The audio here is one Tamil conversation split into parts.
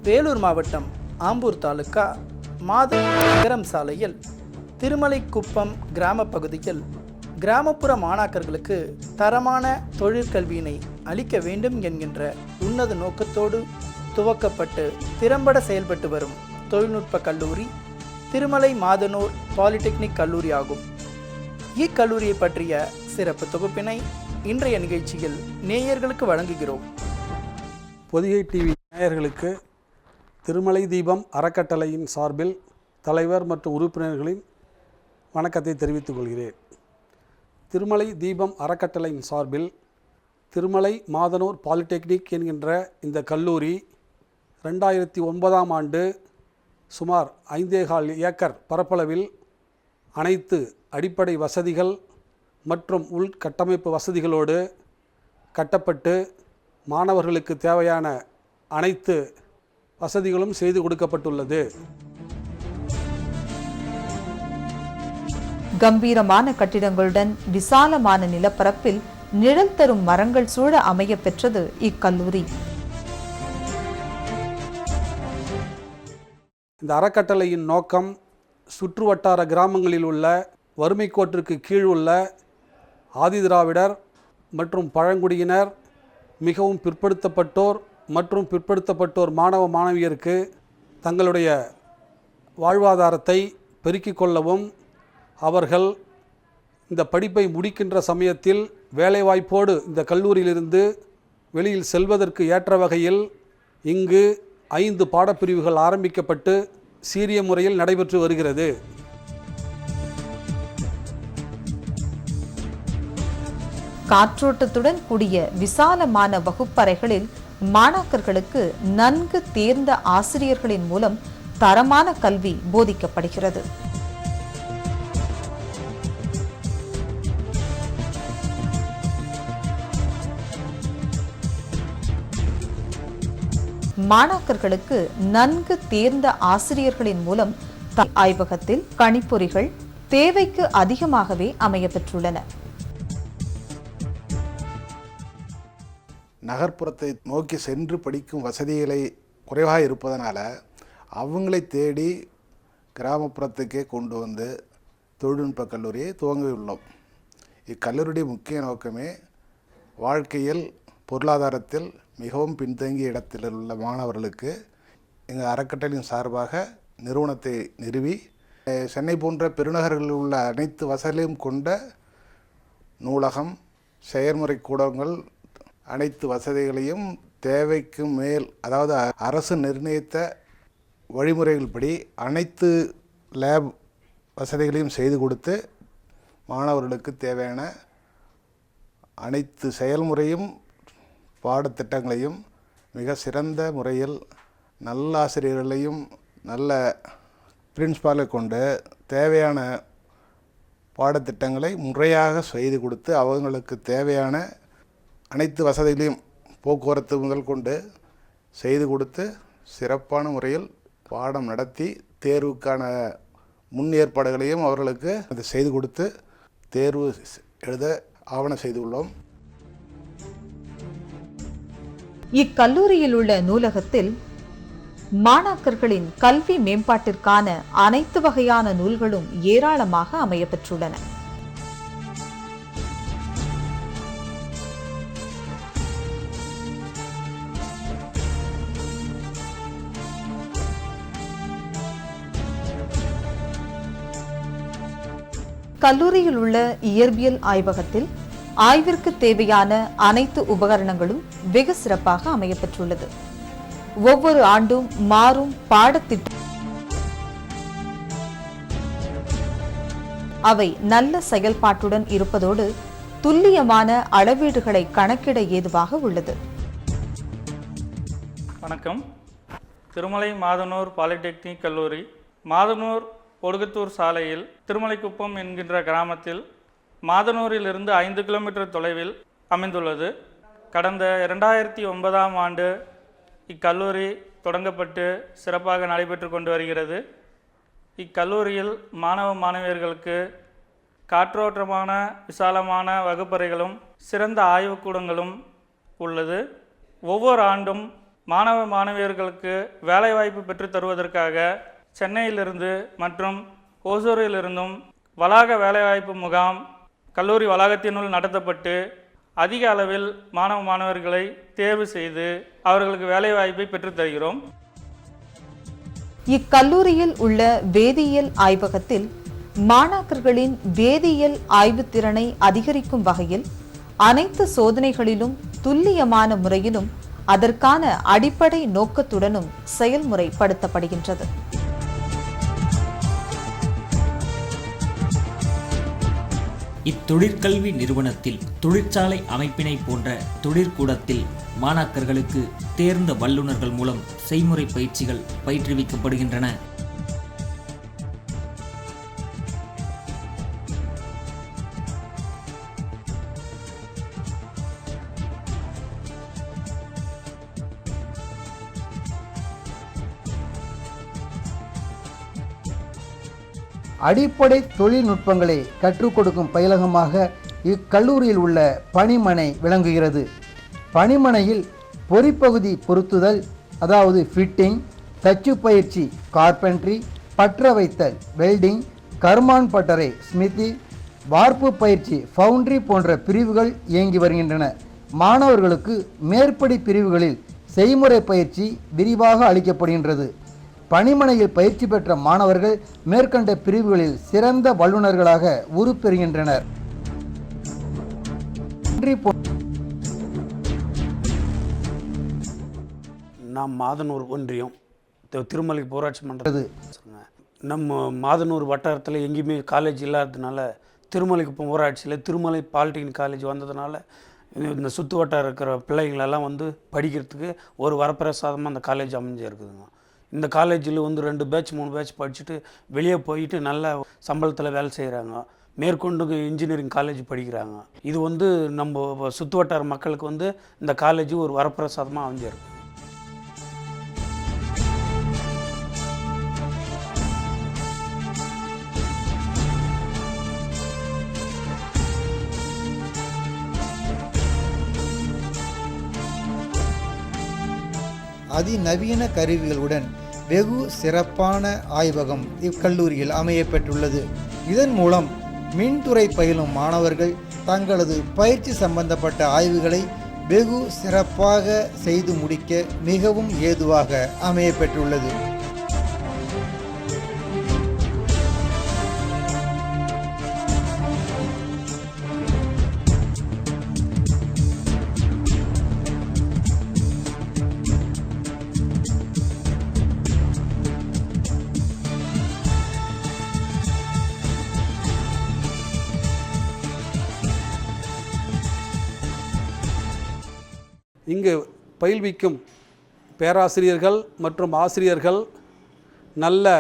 வேலூர் மாவட்டம் ஆம்பூர் தாலுகா நகரம் சாலையில் திருமலைக்குப்பம் கிராம பகுதியில் கிராமப்புற மாணாக்கர்களுக்கு தரமான தொழிற்கல்வியினை அளிக்க வேண்டும் என்கின்ற உன்னத நோக்கத்தோடு துவக்கப்பட்டு திறம்பட செயல்பட்டு வரும் தொழில்நுட்ப கல்லூரி திருமலை மாதனூர் பாலிடெக்னிக் கல்லூரி ஆகும். இக்கல்லூரியை பற்றிய சிறப்பு தொகுப்பினை இன்றைய நிகழ்ச்சியில் நேயர்களுக்கு வழங்குகிறோம். பொதிகை டிவி நேயர்களுக்கு திருமலை தீபம் அறக்கட்டளையின் சார்பில் தலைவர் மற்றும் உறுப்பினர்களின் வணக்கத்தை தெரிவித்துக் கொள்கிறேன். திருமலை தீபம் அறக்கட்டளையின் சார்பில் திருமலை மாதனூர் பாலிடெக்னிக் என்கின்ற இந்த கல்லூரி 2009ஆம் ஆண்டு சுமார் 5.25 ஏக்கர் பரப்பளவில் அனைத்து அடிப்படை வசதிகள் மற்றும் உள்கட்டமைப்பு வசதிகளோடு கட்டப்பட்டு மாணவர்களுக்கு தேவையான அனைத்து வசதிகளும் செய்து கொடுக்கப்பட்டுள்ளது. கம்பீரமான கட்டிடங்களுடன் விசாலமான நிலப்பரப்பில் நிழல் தரும் மரங்கள் சூழ அமைய பெற்றது இக்கல்லூரி. இந்த அறக்கட்டளையின் நோக்கம் சுற்றுவட்டார கிராமங்களில் உள்ள வறுமை கோட்டிற்கு கீழ் உள்ள ஆதிதிராவிடர் மற்றும் பழங்குடியினர், மிகவும் பிற்படுத்தப்பட்டோர் மற்றும் பிற்படுத்தப்பட்டோர் மாணவ மாணவியருக்கு தங்களுடைய வாழ்வாதாரத்தை பெருக்கிக் கொள்ளவும், அவர்கள் இந்த படிப்பை முடிக்கின்ற சமயத்தில் வேலைவாய்ப்போடு இந்த கல்லூரியிலிருந்து வெளியில் செல்வதற்கு ஏற்ற வகையில் இங்கு 5 பாடப்பிரிவுகள் ஆரம்பிக்கப்பட்டு சீரிய முறையில் நடைபெற்று வருகிறது. காற்றோட்டத்துடன் கூடிய விசாலமான வகுப்பறைகளில் மாணாக்கர்களுக்கு நன்கு தேர்ந்த ஆசிரியர்களின் மூலம் தரமான கல்வி போதிக்கப்படுகிறது. மாணாக்கர்களுக்கு நன்கு தேர்ந்த ஆசிரியர்களின் மூலம் ஆய்வகத்தில் கணிப்பொறிகள் தேவைக்கு அதிகமாகவே அமைய பெற்றுள்ளன. நகர்ப்புறத்தை நோக்கி சென்று படிக்கும் வசதிகளை குறைவாக இருப்பதனால அவங்களை தேடி கிராமப்புறத்துக்கே கொண்டு வந்து தொழில்நுட்ப கல்லூரியை துவங்கியுள்ளோம். இக்கல்லூரியுடைய முக்கிய நோக்கமே வாழ்க்கையில் பொருளாதாரத்தில் மிகவும் பின்தங்கிய இடத்தில் உள்ள மாணவர்களுக்கு எங்கள் அறக்கட்டளையின் சார்பாக நிறுவனத்தை நிறுவி சென்னை போன்ற பெருநகர்களில் உள்ள அனைத்து வசதிகளையும் கொண்ட நூலகம், செயற்முறை கூடங்கள், அனைத்து வசதிகளையும் தேவைக்கு மேல், அதாவது அரசு நிர்ணயித்த வழிமுறைகள்படி அனைத்து லேப் வசதிகளையும் செய்து கொடுத்து மாணவர்களுக்கு தேவையான அனைத்து செயல்முறையும் பாடத்திட்டங்களையும் மிக சிறந்த முறையில் நல்ல ஆசிரியர்களையும் நல்ல பிரின்ஸ்பாலை கொண்டு தேவையான பாடத்திட்டங்களை முறையாக செய்து கொடுத்து அவங்களுக்கு தேவையான அனைத்து வசதிகளையும் போக்குவரத்து முதல் கொண்டு செய்து கொடுத்து சிறப்பான முறையில் பாடம் நடத்தி தேர்வுக்கான முன் ஏற்பாடுகளையும் அவர்களுக்கு அதை செய்து கொடுத்து தேர்வு எழுத ஆவணம் செய்துள்ளோம். இக்கல்லூரியில் உள்ள நூலகத்தில் மாணாக்கர்களின் கல்வி மேம்பாட்டிற்கான அனைத்து வகையான நூல்களும் ஏராளமாக அமையப்பெற்றுள்ளன. கல்லூரியில் உள்ள இயற்பியல் ஆய்வகத்தில் ஆய்விற்கு தேவையான அனைத்து உபகரணங்களும் வெகு சிறப்பாக அமையப்பெற்றுள்ளது. ஒவ்வொரு ஆண்டும் மாறும் பாடத்திட்டம் அவை நல்ல செயல்பாட்டுடன் இருப்பதோடு துல்லியமான அளவீடுகளை கணக்கிட ஏதுவாக உள்ளது. வணக்கம். திருமலை மாதனூர் பாலிடெக்னிக் கல்லூரி மாதனூர் ஒடுகத்தூர் சாலையில் திருமலைக்குப்பம் என்கின்ற கிராமத்தில் மாதனூரிலிருந்து 5 கிலோமீட்டர் தொலைவில் அமைந்துள்ளது. கடந்த 2009ஆம் ஆண்டு இக்கல்லூரி தொடங்கப்பட்டு சிறப்பாக நடைபெற்று கொண்டு வருகிறது. இக்கல்லூரியில் மாணவ மாணவியர்களுக்கு காற்றோட்டமான விசாலமான வகுப்பறைகளும் சிறந்த ஆய்வுக்கூடங்களும் உள்ளது. ஒவ்வொரு ஆண்டும் மாணவ மாணவியர்களுக்கு வேலைவாய்ப்பு பெற்று தருவதற்காக சென்னையிலிருந்து மற்றும் ஓசூரிலிருந்தும் வளாக வேலைவாய்ப்பு முகாம் கல்லூரி வளாகத்தினுள் நடத்தப்பட்டு அதிக அளவில் மாணவ மாணவர்களை தேர்வு செய்து அவர்களுக்கு வேலைவாய்ப்பை பெற்றுத் தருகிறோம். இக்கல்லூரியில் உள்ள வேதியியல் ஆய்வகத்தில் மாணாக்கர்களின் வேதியியல் ஆய்வுத் திறனை அதிகரிக்கும் வகையில் அனைத்து சோதனைகளிலும் துல்லியமான முறையிலும் அதற்கான அடிப்படை நோக்கத்துடனும் செயல்முறைப்படுத்தப்படுகின்றது. இத்தொழிற்கல்வி நிறுவனத்தில் தொழிற்சாலை அமைப்பினை போன்ற தொழிற்கூடத்தில் மாணாக்கர்களுக்கு தேர்ந்த வல்லுநர்கள் மூலம் செய்முறை பயிற்சிகள் பயிற்றுவிக்கப்படுகின்றன. அடிப்படை தொழில்நுட்பங்களை கற்றுக் கொடுக்கும் பயிலகமாக இக்கல்லூரியில் உள்ள பணிமனை விளங்குகிறது. பணிமனையில் பொறிப்பகுதி பொருத்துதல், அதாவது ஃபிட்டிங், தச்சு பயிற்சி கார்பென்ட்ரி, பற்ற வைத்தல் வெல்டிங், கர்மான் பட்டறை ஸ்மித்தி, வார்ப்பு பயிற்சி ஃபவுண்டரி போன்ற பிரிவுகள் இயங்கி வருகின்றன. மாணவர்களுக்கு மேற்படி பிரிவுகளில் செய்முறை பயிற்சி விரிவாக அளிக்கப்படுகின்றது. பணிமனையில் பயிற்சி பெற்ற மாணவர்கள் மேற்கண்ட பிரிவுகளில் சிறந்த வல்லுநர்களாக உருப்பெறுகின்றனர். நாம் மாதனூர் ஒன்றியம் திருமலை ஊராட்சி மன்றம். நம்ம மாதனூர் வட்டாரத்தில் எங்கேயுமே காலேஜ் இல்லாததுனால திருமலைக்குப்பம் ஊராட்சியில் திருமலை பாலிடெக்னிக் காலேஜ் வந்ததுனால இந்த சுற்று வட்டாரம் இருக்கிற பிள்ளைங்களெல்லாம் வந்து படிக்கிறதுக்கு ஒரு வரப்பிரசாதமாக அந்த காலேஜ் அமைஞ்சிருக்குதுங்க. இந்த காலேஜில் வந்து 2 பேட்ச் 3 பேட்ச் படிச்சுட்டு வெளியே போயிட்டு நல்ல சம்பளத்தில் வேலை செய்கிறாங்க. மேற்கொண்டு இன்ஜினியரிங் காலேஜ் படிக்கிறாங்க. இது வந்து நம்ம சுற்று வட்டார மக்களுக்கு வந்து இந்த காலேஜ் ஒரு வரப்பிரசாதமாக அமைஞ்சிருக்கு. அதிநவீன கருவிகளுடன் வெகு சிறப்பான ஆய்வகம் இக்கல்லூரியில் அமையப்பெற்றுள்ளது. இதன் மூலம் மின்துறை பயிலும் மாணவர்கள் தங்களது பயிற்சி சம்பந்தப்பட்ட ஆய்வுகளை வெகு சிறப்பாக செய்து முடிக்க மிகவும் ஏதுவாக அமையப்பெற்றுள்ளது. இங்கு பயில்விக்கும் பேராசிரியர்கள் மற்றும் ஆசிரியர்கள் நல்ல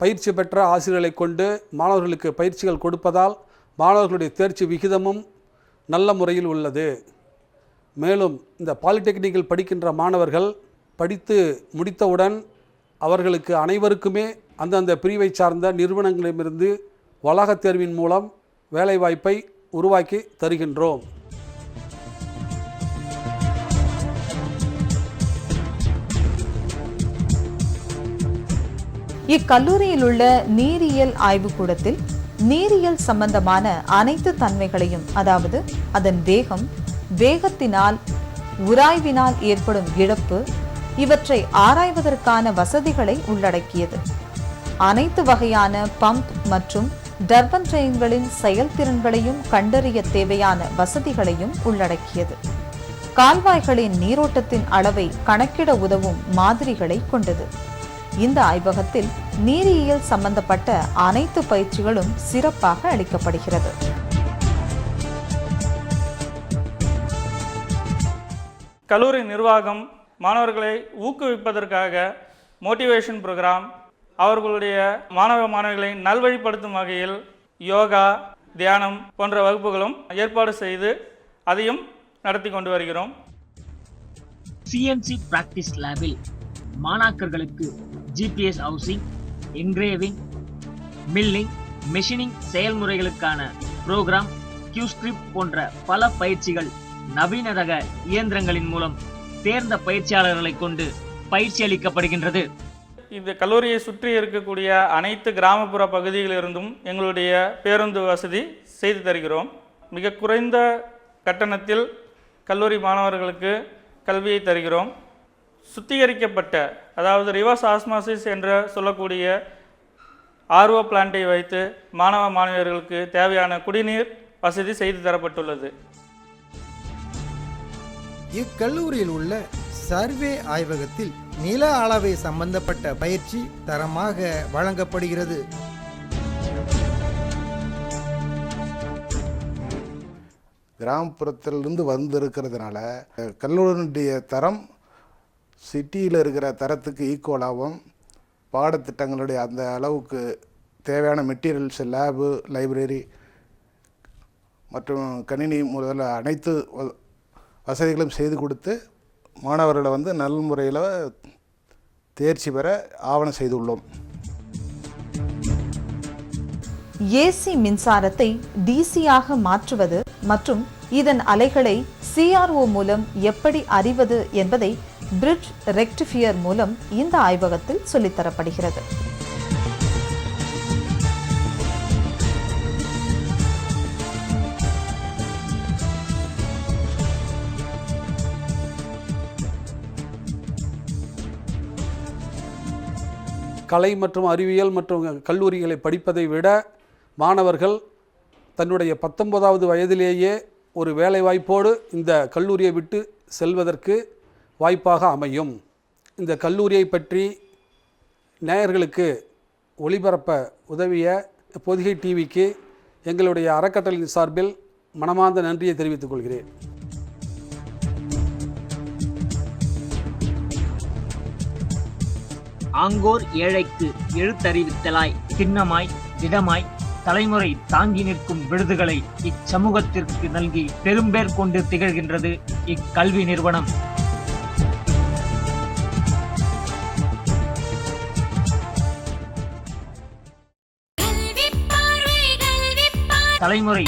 பயிற்சி பெற்ற ஆசிரியர்களை கொண்டு மாணவர்களுக்கு பயிற்சிகள் கொடுப்பதால் மாணவர்களுடைய தேர்ச்சி விகிதமும் நல்ல முறையில் உள்ளது. மேலும் இந்த பாலிடெக்னிக்கில் படிக்கின்ற மாணவர்கள் படித்து முடித்தவுடன் அவர்களுக்கு அனைவருக்குமே அந்தந்த பிரிவை சார்ந்த நிறுவனங்களிடமிருந்து வளாகத் தேர்வின் மூலம் வேலைவாய்ப்பை உருவாக்கி தருகின்றோம். இக்கல்லூரியில் உள்ள நீரியல் ஆய்வுக்கூடத்தில் நீரியல் சம்பந்தமான அனைத்து தன்மைகளையும், அதாவது அதன் வேகம், வேகத்தினால் உராய்வினால் ஏற்படும் இழப்பு, இவற்றை ஆராய்வதற்கான வசதிகளை உள்ளடக்கியது. அனைத்து வகையான பம்ப் மற்றும் டர்பன்ட்ரைன்களின் செயல்திறன்களையும் கண்டறிய தேவையான வசதிகளையும் உள்ளடக்கியது. கால்வாய்களின் நீரோட்டத்தின் அளவை கணக்கிட உதவும் மாதிரிகளை கொண்டது. இந்த ஆய்வகத்தில் நீரியல் சம்பந்தப்பட்ட அனைத்து பயிற்சிகளும் சிறப்பாக அளிக்கப்படுகிறது. கல்லூரி நிர்வாகம் மாணவர்களை ஊக்குவிப்பதற்காக மோட்டிவேஷன் ப்ரோக்ராம், அவர்களுடைய மாணவ மாணவிகளை நல்வழிப்படுத்தும் வகையில் யோகா, தியானம் போன்ற வகுப்புகளும் ஏற்பாடு செய்து அதையும் நடத்தி கொண்டு வருகிறோம். சிஎன்சி பிராக்டிஸ் லேபில் மாணாக்கர்களுக்கு GPS housing, engraving, milling, machining செயல்முறைகளுக்கான புரோகிராம், கியூஸ்கிரிப்ட் போன்ற பல பயிற்சிகள் நவீன ரக இயந்திரங்களின் மூலம் தேர்ந்த பயிற்சியாளர்களை கொண்டு பயிற்சி அளிக்கப்படுகின்றது. இந்த கல்லூரியை சுற்றி இருக்கக்கூடிய அனைத்து கிராமப்புற பகுதிகளிலிருந்தும் எங்களுடைய பேருந்து வசதி செய்து தருகிறோம். மிக குறைந்த கட்டணத்தில் கல்லூரி மாணவர்களுக்கு கல்வியை தருகிறோம். சுத்திகரிக்கப்பட்ட, அதாவது ரிவர்ஸ் ஆஸ்மாசிஸ் என்று சொல்லக்கூடிய ஆர்ஓ பிளான்ட்டை வைத்து மாணவ மாணவியர்களுக்கு தேவையான குடிநீர் வசதி செய்து தரப்பட்டுள்ளது. இக்கல்லூரியில் உள்ள சர்வே ஆய்வகத்தில் நில அளவை சம்பந்தப்பட்ட பயிற்சி தரமாக வழங்கப்படுகிறது. கிராமப்புறத்திலிருந்து வந்திருக்கிறதுனால கல்லூரியுடைய தரம் சிட்டியில் இருக்கிற தரத்துக்கு ஈக்குவலாகவும், பாடத்திட்டங்களுடைய அந்த அளவுக்கு தேவையான மெட்டீரியல்ஸ், லேபு, லைப்ரரி மற்றும் கணினி முதல்ல அனைத்து வசதிகளும் செய்து கொடுத்து மாணவர்களை நல்ல முறையில் தேர்ச்சி பெற ஆவணம் செய்துள்ளோம். ஏசி மின்சாரத்தை டிசியாக மாற்றுவது மற்றும் இதன் அலைகளை CRO மூலம் எப்படி அறிவது என்பதை பிரிட்ஜ் ரெக்டிஃபையர் மூலம் இந்த ஆய்வகத்தில் சொல்லித்தரப்படுகிறது. கலை மற்றும் அறிவியல் மற்றும் கல்லூரிகளை படிப்பதை விட மாணவர்கள் தன்னுடைய 19வது வயதிலேயே ஒரு வேலைவாய்ப்போடு இந்த கல்லூரியை விட்டு செல்வதற்கு வாய்ப்பாக அமையும். இந்த கல்லூரியை பற்றி நேயர்களுக்கு ஒளிபரப்ப உதவிய பொதிகை டிவிக்கு எங்களுடைய அறக்கட்டளையின் சார்பில் மனமார்ந்த நன்றியை தெரிவித்துக் கொள்கிறேன். ஆங்கோர் ஏழைக்கு எழுத்தறிவித்தலாய், திண்ணமாய், திடமாய், தலைமுறை தாங்கி நிற்கும் விருதுகளை இச்சமூகத்திற்கு நல்கி பெரும்பேர் கொண்டு திகழ்கின்றது இக்கல்வி நிறுவனம். தலைமுறை